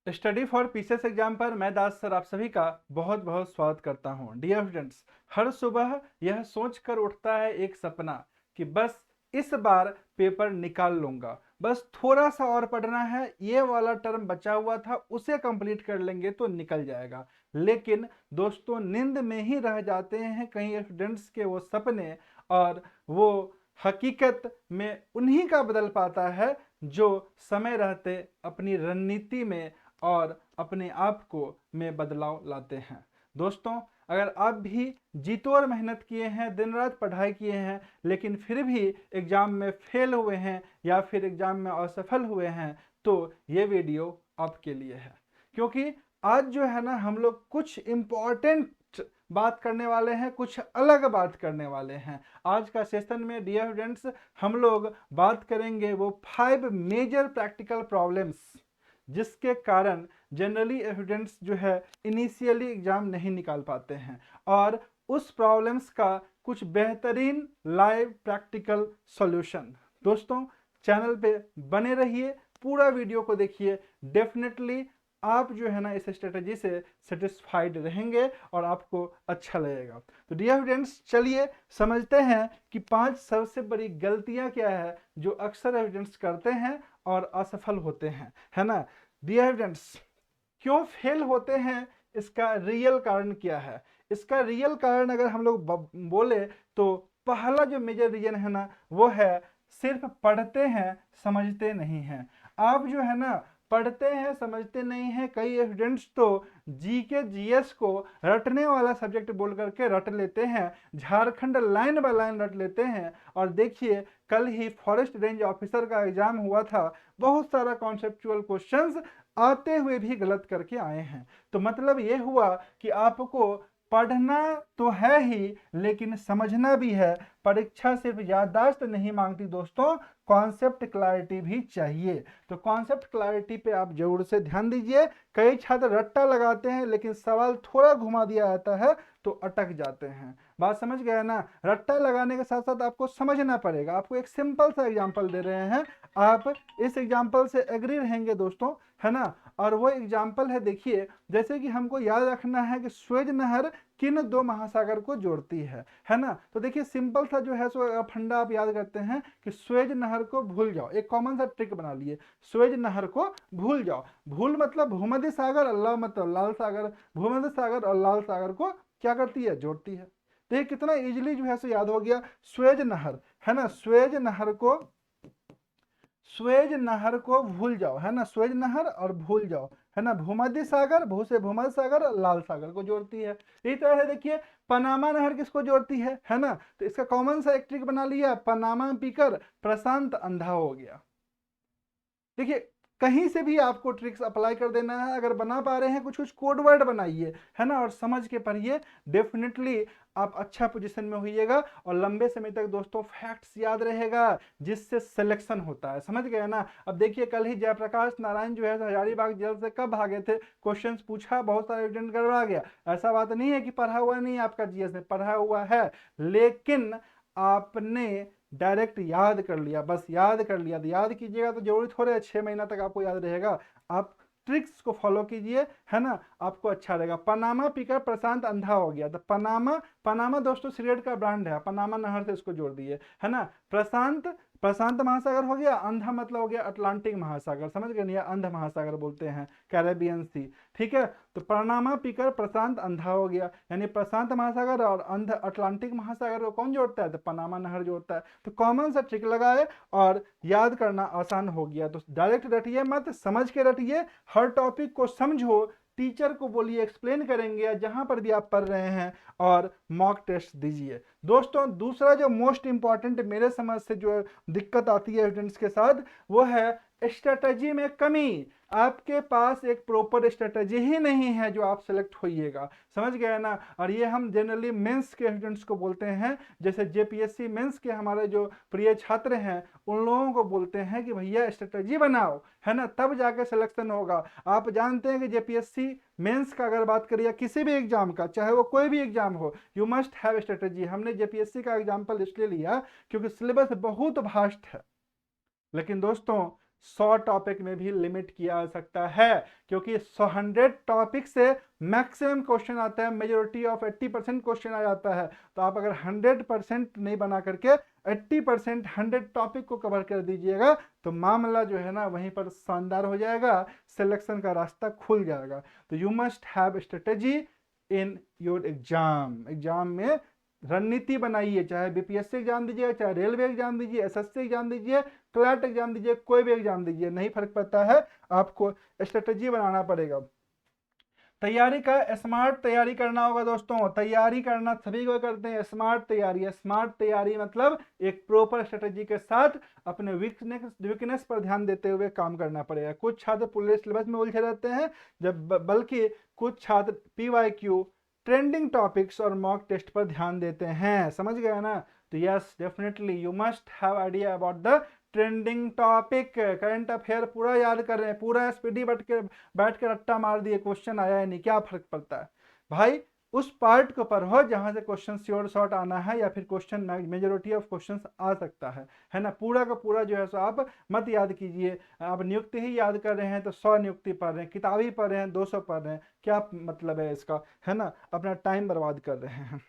Study for PCS exam पर मैं दास sir आप सभी का बहुत बहुत स्वागत करता हूं। डियर स्टूडेंट्स, हर सुबह यह सोचकर उठता है एक सपना कि बस इस बार पेपर निकाल लूंगा, बस थोड़ा सा और पढ़ना है, ये वाला टर्म बचा हुआ था उसे कंप्लीट कर लेंगे तो निकल जाएगा। लेकिन दोस्तों, नींद में ही रह जाते हैं कई स्टूडेंट्स के वो सपने, और वो हकीकत में उन्हीं का बदल पाता है जो समय रहते अपनी रणनीति में और अपने आप को में बदलाव लाते हैं। दोस्तों, अगर आप भी जी तोड़ मेहनत किए हैं, दिन रात पढ़ाई किए हैं, लेकिन फिर भी एग्जाम में फेल हुए हैं या फिर एग्जाम में असफल हुए हैं, तो ये वीडियो आपके लिए है। क्योंकि आज जो है ना, हम लोग कुछ इम्पॉर्टेंट बात करने वाले हैं, कुछ अलग बात करने वाले हैं। आज का सेशन में डियर स्टूडेंट्स, हम लोग बात करेंगे वो 5 मेजर प्रैक्टिकल प्रॉब्लम्स जिसके कारण जनरली स्टूडेंट्स जो है इनिशियली एग्जाम नहीं निकाल पाते हैं, और उस प्रॉब्लम्स का कुछ बेहतरीन लाइव प्रैक्टिकल सॉल्यूशन। दोस्तों, चैनल पे बने रहिए, पूरा वीडियो को देखिए, डेफिनेटली आप जो है ना इस स्ट्रेटजी से सेटिस्फाइड रहेंगे और आपको अच्छा लगेगा। तो डियर स्टूडेंट्स, चलिए समझते हैं कि 5 सबसे बड़ी गलतियां क्या है जो अक्सर स्टूडेंट्स करते हैं और असफल होते हैं, है ना। डियर स्टूडेंट्स, क्यों फेल होते हैं, इसका रियल कारण क्या है? इसका रियल कारण अगर हम लोग बोले तो पहला जो मेजर रीजन है ना, वो है सिर्फ पढ़ते हैं समझते नहीं हैं। आप जो है ना पढ़ते हैं समझते नहीं हैं। कई स्टूडेंट्स तो जीके जीएस को रटने वाला सब्जेक्ट बोल करके रट लेते हैं, झारखंड लाइन बाय लाइन रट लेते हैं। और देखिए, कल ही फॉरेस्ट रेंज ऑफिसर का एग्जाम हुआ था, बहुत सारा कॉन्सेप्चुअल क्वेश्चंस आते हुए भी गलत करके आए हैं। तो मतलब ये हुआ कि आपको पढ़ना तो है ही, लेकिन समझना भी है। परीक्षा सिर्फ याददाश्त नहीं मांगती दोस्तों, कॉन्सेप्ट क्लैरिटी भी चाहिए। तो कॉन्सेप्ट क्लैरिटी पे आप जरूर से ध्यान दीजिए। कई छात्र रट्टा लगाते हैं, लेकिन सवाल थोड़ा घुमा दिया जाता है तो अटक जाते हैं। बात समझ गए ना? रट्टा लगाने के साथ साथ आपको समझना पड़ेगा। आपको एक सिंपल सा एग्जांपल दे रहे हैं, आप इस एग्जांपल से एग्री रहेंगे दोस्तों, है ना। और वो एग्जांपल है, देखिए, जैसे कि हमको याद रखना है कि स्वेज नहर किन 2 महासागर को जोड़ती है ना। तो देखिए, सिंपल सा जो है सो फंडा आप याद करते हैं कि स्वेज नहर को भूल जाओ। एक कॉमन सा ट्रिक बना लिए, स्वेज नहर को भूल जाओ। भूल मतलब भूमध्य सागर, अल्लाह मतलब लाल सागर। भूमध्य सागर और लाल सागर को क्या करती है? जोड़ती है। देखिए कितना इजीली जो है सो याद हो गया। स्वेज नहर, है ना, स्वेज नहर को भूल जाओ, है ना। स्वेज नहर और भूल जाओ, है ना। भूमध्य सागर, भू से भूमध्य सागर और लाल सागर को जोड़ती है। इसी तरह से देखिए, पनामा नहर किसको जोड़ती है ना। तो इसका कॉमन सा एक ट्रिक बना लिया, पनामा पीकर प्रशांत अंधा हो गया। देखिए, कहीं से भी आपको ट्रिक्स अप्लाई कर देना है। अगर बना पा रहे हैं, कुछ कुछ कोड वर्ड बनाइए, है ना, और समझ के पढ़िए। डेफिनेटली आप अच्छा पोजीशन में होइएगा और लंबे समय तक दोस्तों फैक्ट्स याद रहेगा, जिससे सिलेक्शन होता है। समझ गए ना? अब देखिए, कल ही जयप्रकाश नारायण जो है हजारीबाग जेल से कब भागे थे, क्वेश्चंस पूछा, बहुत सारे स्टूडेंट गड़बड़ा गया। ऐसा बात नहीं है कि पढ़ा हुआ नहीं, आपका जीएस में पढ़ा हुआ है, लेकिन आपने डायरेक्ट याद कर लिया, बस याद कर लिया। तो याद कीजिएगा तो जरूरी थोड़े है 6 महीना तक आपको याद रहेगा। आप ट्रिक्स को फॉलो कीजिए, है ना, आपको अच्छा रहेगा। पनामा पीकर प्रशांत अंधा हो गया। तो पनामा दोस्तों सिगरेट का ब्रांड है, पनामा नहर से इसको जोड़ दिए, है ना। प्रशांत महासागर हो गया, अंधा मतलब हो गया अटलांटिक महासागर। समझ गए? नहीं, अंध महासागर बोलते हैं, कैरेबियन सी। ठीक है, तो पनामा पीकर प्रशांत अंधा हो गया, यानी प्रशांत महासागर और अंध अटलांटिक महासागर को कौन जोड़ता है? तो पनामा नहर जोड़ता है। तो कॉमन सा ट्रिक लगाए और याद करना आसान हो गया। तो डायरेक्ट रटिए मत, समझ के रटिए। हर टॉपिक को समझो, टीचर को बोलिए एक्सप्लेन करेंगे, या जहां पर भी आप पढ़ रहे हैं, और मॉक टेस्ट दीजिए। दोस्तों, दूसरा जो मोस्ट इंपॉर्टेंट मेरे समझ से जो दिक्कत आती है स्टूडेंट्स के साथ, वो है स्ट्रेटजी में कमी। आपके पास एक प्रॉपर स्ट्रेटजी ही नहीं है जो आप सेलेक्ट होइएगा। समझ गए ना? और ये हम जनरली मेंस के स्टूडेंट्स को बोलते हैं, जैसे जेपीएससी मेंस के हमारे जो प्रिय छात्र हैं, उन लोगों को बोलते हैं कि भैया स्ट्रेटजी बनाओ, है ना, तब जाके सिलेक्शन होगा। आप जानते हैं कि जेपीएससी मेंस का अगर बात करिए, किसी भी एग्जाम का, चाहे वो कोई भी एग्जाम हो, यू मस्ट हैव स्ट्रेटजी। हमने जेपीएससी का एग्जाम्पल इसलिए लिया क्योंकि सिलेबस बहुत वास्ट है, लेकिन दोस्तों 100 टॉपिक में भी लिमिट किया जा सकता है, क्योंकि 100 टॉपिक से मैक्सिमम क्वेश्चन आता है, मेजोरिटी ऑफ 80% क्वेश्चन आ जाता है। तो आप अगर 100% नहीं बना करके 80% 100 टॉपिक को कवर कर दीजिएगा तो मामला जो है ना वहीं पर शानदार हो जाएगा, सिलेक्शन का रास्ता खुल जाएगा। तो you must have strategy in your exam में रणनीति बनाइए, चाहे बीपीएससी एग्जाम दीजिए, चाहे रेलवे एग्जाम दीजिए, एसएससी एग्जाम दीजिए, क्लर्क एग्जाम दीजिए, कोई भी एग्जाम दीजिए, नहीं फर्क पड़ता है, आपको स्ट्रेटेजी बनाना पड़ेगा। तैयारी का स्मार्ट तैयारी करना होगा दोस्तों। तैयारी करना सभी को करते हैं, स्मार्ट तैयारी। स्मार्ट तैयारी मतलब एक प्रॉपर स्ट्रेटेजी के साथ अपने वीकनेस पर ध्यान देते हुए काम करना पड़ेगा। कुछ छात्र पूरे सिलेबस में उलझे रहते हैं, जब बल्कि कुछ छात्र पीवाईक्यू, ट्रेंडिंग टॉपिक्स और मॉक टेस्ट पर ध्यान देते हैं। समझ गए ना? तो yes, definitely you must have idea about the trending topic. Current affair पूरा याद कर रहे हैं, पूरा स्पीडी बैठ के रट्टा मार दिए, क्वेश्चन आया है नहीं, क्या फर्क पड़ता है भाई? उस पार्ट को पढ़ो जहां से क्वेश्चन श्योर शॉर्ट आना है, या फिर क्वेश्चन मेजोरिटी ऑफ क्वेश्चन आ सकता है ना। पूरा का पूरा जो है सो आप मत याद कीजिए। आप नियुक्ति ही याद कर रहे हैं तो 100 नियुक्ति पढ़ रहे हैं, किताबी पढ़ रहे हैं 200 पढ़ रहे हैं, क्या मतलब है इसका, है ना? अपना टाइम बर्बाद कर रहे हैं।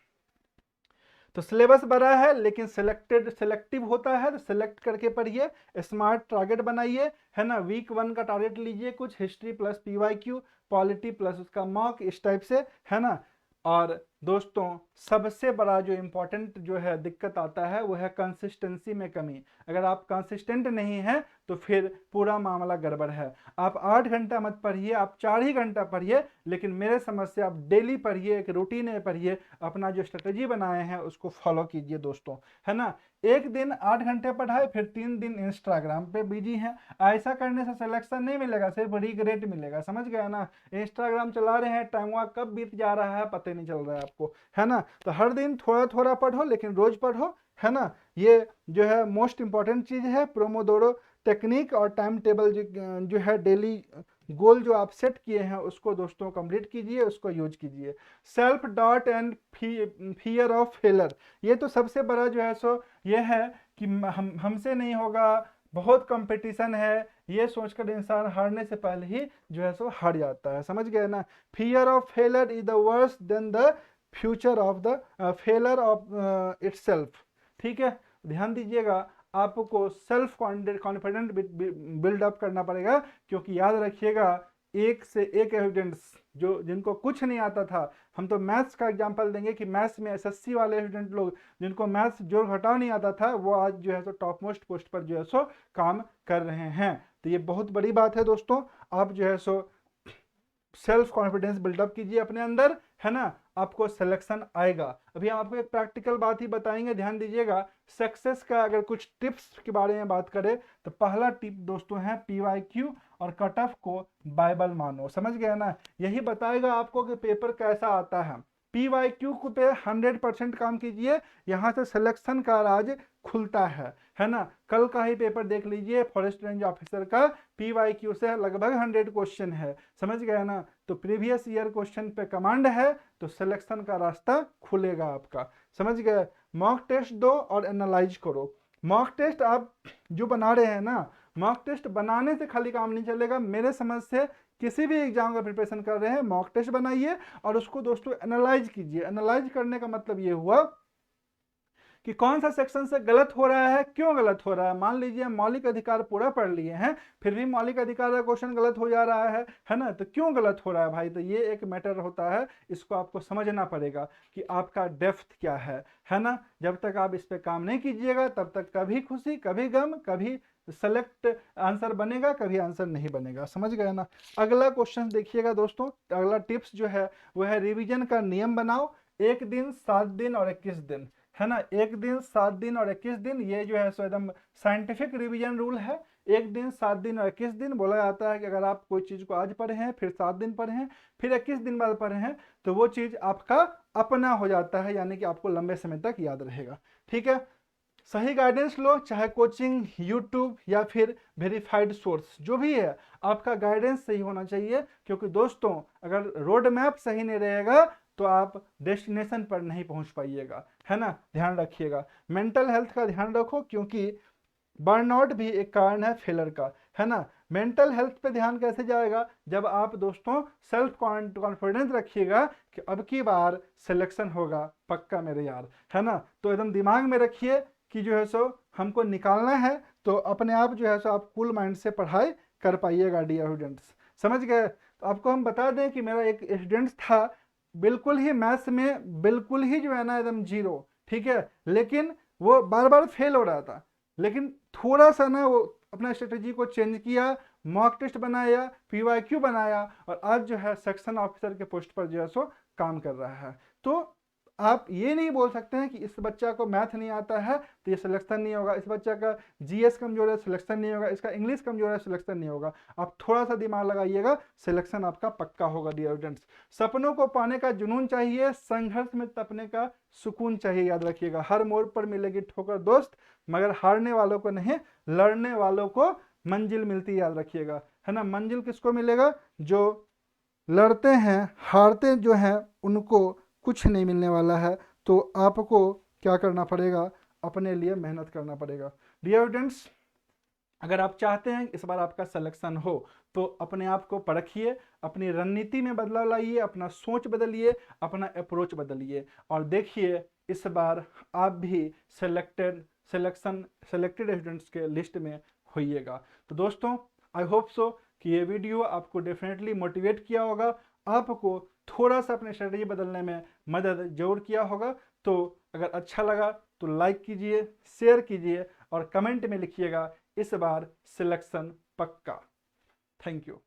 तो सिलेबस बड़ा है लेकिन सिलेक्टिव होता है, तो सिलेक्ट करके पढ़िए, स्मार्ट टारगेट बनाइए, है ना। वीक 1 का टारगेट लीजिए, कुछ history plus PYQ, polity plus उसका मॉक, इस टाइप से, है ना। और दोस्तों सबसे बड़ा जो इम्पोर्टेंट जो है दिक्कत आता है वो है कंसिस्टेंसी में कमी। अगर आप कंसिस्टेंट नहीं हैं तो फिर पूरा मामला गड़बड़ है। आप 8 घंटा मत पढ़िए, आप 4 ही घंटा पढ़िए, लेकिन मेरे समझ से आप डेली पढ़िए, एक रूटीन में पढ़िए, अपना जो स्ट्रेटजी बनाए हैं उसको फॉलो कीजिए दोस्तों, है ना। एक दिन 8 घंटे पढ़ाए, फिर 3 दिन इंस्टाग्राम पे बिजी हैं, ऐसा करने से सिलेक्शन नहीं मिलेगा, सिर्फ रिग्रेट मिलेगा। समझ गया ना? इंस्टाग्राम चला रहे हैं, टाइम कब बीत जा रहा है पता नहीं चल रहा है आपको, है ना। तो हर दिन थोड़ा थोड़ा पढ़ो, लेकिन रोज पढ़ो, है ना। ये जो है मोस्ट इंपॉर्टेंट चीज है। प्रोमोडोरो टेक्निक और टाइम टेबल जो है, डेली गोल जो आप सेट किए हैं उसको दोस्तों कंप्लीट कीजिए, उसको यूज कीजिए। Self doubt and fear of failure, ये तो सबसे बड़ा जो है सो ये है कि हमसे नहीं होगा, बहुत कंपटीशन है, ये सोचकर इंसान हारने से पहले ही जो है सो हार जाता है। समझ गए ना? Fear of failure is the worst then the future of the failure of itself. ठीक है, ध्यान दीजिएगा, आपको सेल्फ कॉन्फिडेंट बिल्डअप करना पड़ेगा, क्योंकि याद रखिएगा एक से एक स्टूडेंट्स जो जिनको कुछ नहीं आता था, हम तो मैथ्स का एग्जांपल देंगे कि मैथ्स में एसएससी वाले स्टूडेंट लोग जिनको मैथ्स जोड़ घटाव नहीं आता था, वो आज जो है सो टॉप मोस्ट पोस्ट पर जो है सो काम कर रहे हैं। तो ये बहुत बड़ी बात है दोस्तों। आप जो है सो सेल्फ कॉन्फिडेंस बिल्डअप कीजिए अपने अंदर, है ना, आपको सिलेक्शन आएगा। अभी हम आपको एक प्रैक्टिकल बात ही बताएंगे, ध्यान दीजिएगा। सक्सेस का अगर कुछ टिप्स के बारे में बात करें तो पहला टिप दोस्तों है पीवाईक्यू और कट ऑफ को बाइबल मानो। समझ गए ना? यही बताएगा आपको कि पेपर कैसा आता है। पीवाईक्यू पे 100% काम कीजिए, यहाँ से सिलेक्शन का राज खुलता है ना। कल का ही पेपर देख लीजिए, फॉरेस्ट रेंज ऑफिसर का पीवाईक्यू से लगभग 100 क्वेश्चन है। समझ गए ना? तो प्रीवियस ईयर क्वेश्चन पे कमांड है, तो सिलेक्शन का रास्ता खुलेगा आपका। समझ गए? मॉक टेस्ट दो और एनालाइज करो। मॉक टेस्ट आप जो बना रहे हैं ना, मॉक टेस्ट बनाने से खाली काम नहीं चलेगा। मेरे समझ से किसी भी एग्जाम का प्रिपरेशन कर रहे हैं, मॉक टेस्ट बनाइए और उसको दोस्तों एनालाइज कीजिए। एनालाइज करने का मतलब ये हुआ कि कौन सा सेक्शन से गलत हो रहा है, क्यों गलत हो रहा है। मान लीजिए मौलिक अधिकार पूरा पढ़ लिए हैं, फिर भी मौलिक अधिकार का क्वेश्चन गलत हो जा रहा है ना, तो क्यों गलत हो रहा है भाई? तो ये एक मैटर होता है, इसको आपको समझना पड़ेगा कि आपका डेप्थ क्या है ना। जब तक आप इस पे काम नहीं कीजिएगा तब तक कभी खुशी, कभी गम, कभी सेलेक्ट आंसर बनेगा, कभी आंसर नहीं बनेगा। समझ गए ना? अगला क्वेश्चन देखिएगा दोस्तों, अगला टिप्स जो है वो है रिवीजन का नियम बनाओ। 1 दिन, 7 दिन और 21 दिन, है ना। 1 दिन, 7 दिन और 21 दिन, ये जो है सो एकदम साइंटिफिक रिवीजन रूल है। 1 दिन, 7 दिन और 21 दिन बोला जाता है कि अगर आप कोई चीज को आज पढ़े हैं, फिर 7 दिन पढ़े हैं, फिर 21 दिन बाद पढ़े हैं, तो वो चीज आपका अपना हो जाता है, यानी कि आपको लंबे समय तक याद रहेगा। ठीक है, सही गाइडेंस लो, चाहे कोचिंग, यूट्यूब या फिर वेरीफाइड सोर्स, जो भी है आपका गाइडेंस सही होना चाहिए। क्योंकि दोस्तों अगर रोड मैप सही नहीं रहेगा तो आप डेस्टिनेशन पर नहीं पहुंच पाइएगा, है ना। ध्यान रखिएगा, मेंटल हेल्थ का ध्यान रखो, क्योंकि बर्नआउट भी एक कारण है फेलर का, है ना। मेंटल हेल्थ पे ध्यान कैसे जाएगा, जब आप दोस्तों सेल्फ कॉन्फिडेंस रखिएगा कि अब की बार सिलेक्शन होगा पक्का मेरे यार, है ना। तो एकदम दिमाग में रखिए कि जो है सो हमको निकालना है, तो अपने आप जो है सो आप कूल माइंड से पढ़ाई कर पाइएगा डियर स्टूडेंट्स, समझ गए। तो आपको हम बता दें कि मेरा एक स्टूडेंट था, बिल्कुल ही मैथ्स में बिल्कुल ही जो है ना एकदम जीरो, ठीक है, लेकिन वो बार बार फेल हो रहा था, लेकिन थोड़ा सा ना वो अपना स्ट्रेटजी को चेंज किया, मॉक टेस्ट बनाया, पीवाईक्यू बनाया, और आज जो है सेक्शन ऑफिसर के पोस्ट पर जो है सो काम कर रहा है। तो आप ये नहीं बोल सकते हैं कि इस बच्चा को मैथ नहीं आता है तो ये सिलेक्शन नहीं होगा, इस बच्चा का जीएस कमजोर है सिलेक्शन नहीं होगा, इसका इंग्लिश कमजोर है सिलेक्शन नहीं होगा। आप थोड़ा सा दिमाग लगाइएगा, सिलेक्शन आपका पक्का होगा डियर स्टूडेंट्स। सपनों को पाने का जुनून चाहिए, संघर्ष में तपने का सुकून चाहिए, याद रखिएगा। हर मोड़ पर मिलेगी ठोकर दोस्त, मगर हारने वालों को नहीं, लड़ने वालों को मंजिल मिलती, याद रखिएगा, है ना। मंजिल किसको मिलेगा, जो लड़ते हैं, हारते जो हैं उनको कुछ नहीं मिलने वाला है। तो आपको क्या करना पड़ेगा, अपने लिए मेहनत करना पड़ेगा डियर स्टूडेंट्स। अगर आप चाहते हैं इस बार आपका सिलेक्शन हो तो अपने आप को परखिए, अपनी रणनीति में बदलाव लाइए, अपना सोच बदलिए, अपना अप्रोच बदलिए, और देखिए इस बार आप भी सेलेक्टेड स्टूडेंट्स के लिस्ट में होइएगा। तो दोस्तों आई होप सो कि ये वीडियो आपको डेफिनेटली मोटिवेट किया होगा, आपको थोड़ा सा अपने स्ट्रेटजी बदलने में मदद जरूर किया होगा। तो अगर अच्छा लगा तो लाइक कीजिए, शेयर कीजिए, और कमेंट में लिखिएगा इस बार सिलेक्शन पक्का। Thank you.